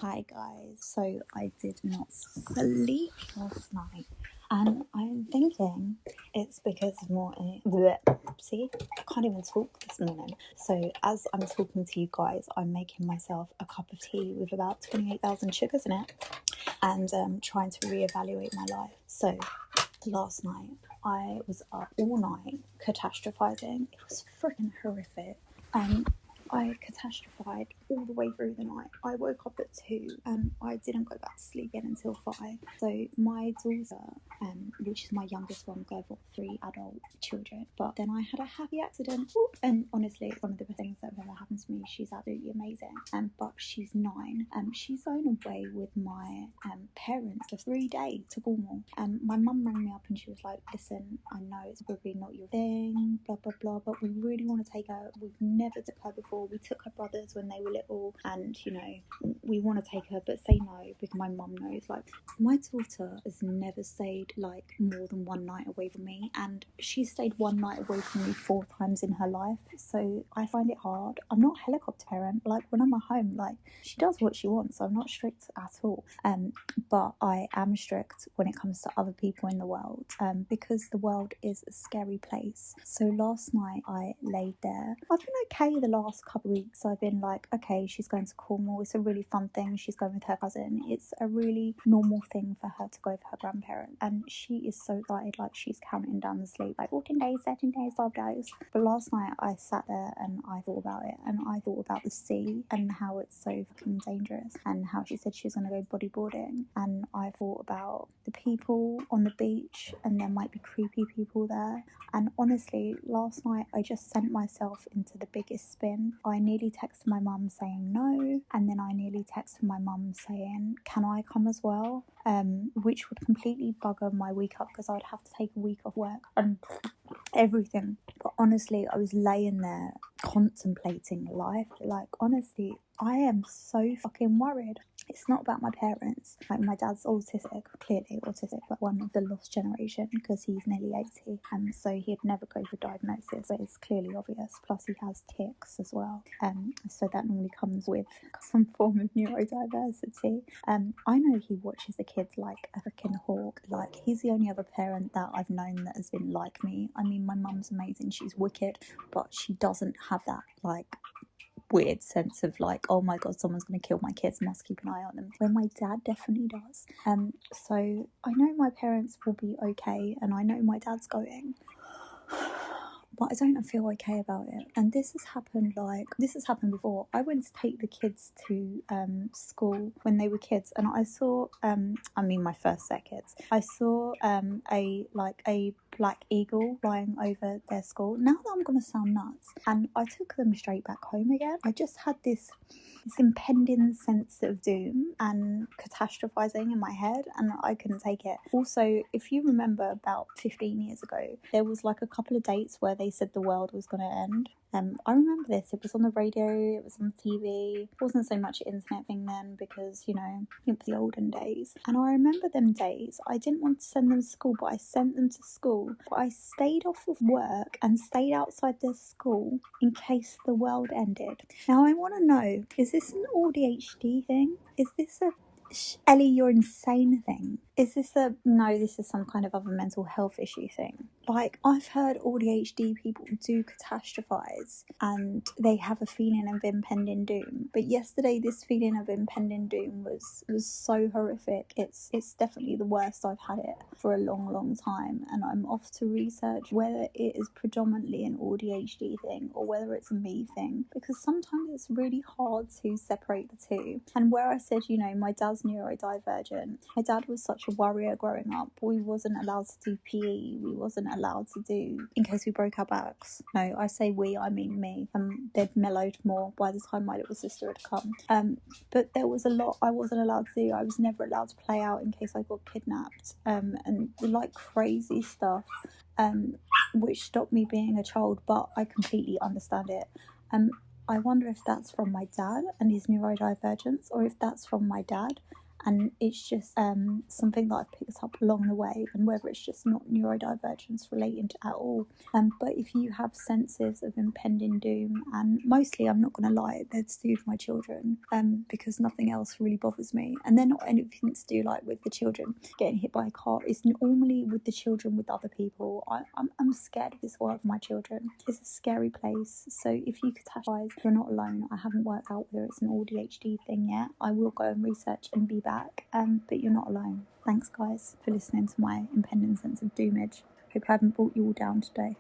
Hi guys, so I did not sleep last night and I'm thinking it's because of see, I can't even talk this morning. So as I'm talking to you guys, I'm making myself a cup of tea with about 28,000 sugars in it and trying to reevaluate my life. So last night I was up all night catastrophizing. It was freaking horrific. I catastrophized all the way through the night. I woke up at 2 and I didn't go back to sleep again until 5. So my daughter, which is my youngest one, I've got 3 adult children, but then I had a happy accident. And honestly, it's one of the best things that have ever happened to me. She's absolutely amazing. But she's 9. She's going away with my parents for 3 days to Cornwall. My mum rang me up and she was like, listen, I know it's probably not your thing, blah, blah, blah, but we really want to take her. We've never took her before. We took her brothers when they were little and, you know, we want to take her, but say no because my mum knows. Like, my daughter has never stayed like more than 1 night away from me, and she stayed 1 night away from me 4 times in her life, so I find it hard. I'm not a helicopter parent. Like, when I'm at home, like, she does what she wants. I'm not strict at all, but I am strict when it comes to other people in the world, because the world is a scary place. So last night I laid there. I've been okay the last couple of weeks. I've been like, okay, she's going to Cornwall, it's a really fun thing, she's going with her cousin, it's a really normal thing for her to go with her grandparents, and she is so excited, like she's counting down the sleep, like 14 days, 13 days, 12 days. But last night I sat there and I thought about it, and I thought about the sea and how it's so fucking dangerous, and how she said she was going to go bodyboarding, and I thought about the people on the beach, and there might be creepy people there. And honestly, last night I just sent myself into the biggest spin. I nearly texted my mum saying no, and then I nearly texted my mum saying, can I come as well? Which would completely bugger my week up because I'd have to take a week off work and everything. But honestly, I was laying there contemplating life. Like, honestly, I am so fucking worried. It's not about my parents. Like, my dad's autistic, clearly autistic, but one of the lost generation because he's nearly 80, and so he'd never go for diagnosis, but it's clearly obvious. Plus he has tics as well, so that normally comes with some form of neurodiversity. I know he watches the kids like a freaking hawk. Like, he's the only other parent that I've known that has been like me. I mean, my mum's amazing, she's wicked, but she doesn't have that like weird sense of like, oh my god, someone's going to kill my kids, must keep an eye on them, when my dad definitely does. So I know my parents will be okay, and I know my dad's going, but I don't feel okay about it. And this has happened before. I went to take the kids to school when they were kids, and I saw my first set kids, I saw a black eagle flying over their school. Now that I'm gonna sound nuts, and I took them straight back home again. I just had this impending sense of doom and catastrophizing in my head, and I couldn't take it. Also, if you remember, about 15 years ago, there was like a couple of dates where they said the world was going to end. I remember this. It was on the radio, it was on TV. It wasn't so much an internet thing then because, you know, it was the olden days. And I remember them days. I didn't want to send them to school, but I sent them to school. But I stayed off of work and stayed outside their school in case the world ended. Now I want to know, is this an AuDHD thing? Is this a Ellie, you're insane thing? Is this this is some kind of other mental health issue thing? Like, I've heard AuDHD people do catastrophize and they have a feeling of impending doom. But yesterday, this feeling of impending doom was so horrific. It's definitely the worst I've had it for a long, long time. And I'm off to research whether it is predominantly an AuDHD thing or whether it's a me thing. Because sometimes it's really hard to separate the two. And where I said, you know, my dad's neurodivergent. My dad was such a worrier growing up. We wasn't allowed to do PE. We wasn't allowed to do, in case we broke our backs. No, I say we, I mean me. They'd mellowed more by the time my little sister had come. But there was a lot I wasn't allowed to do. I was never allowed to play out in case I got kidnapped. And like crazy stuff, which stopped me being a child, but I completely understand it. I wonder if that's from my dad and his neurodivergence, or if that's from my dad and it's just something that I've picked up along the way, and whether it's just not neurodivergence related at all. But if you have senses of impending doom, and mostly, I'm not going to lie, they're to do with my children, because nothing else really bothers me, and they're not anything to do like with the children getting hit by a car. It's normally with the children with other people. I'm scared of this world for my children. It's a scary place. So if you catastrophize, you're not alone. I haven't worked out whether it's an AuDHD thing yet. I will go and research and be back. But you're not alone. Thanks guys for listening to my impending sense of doomage. Hope I haven't brought you all down today.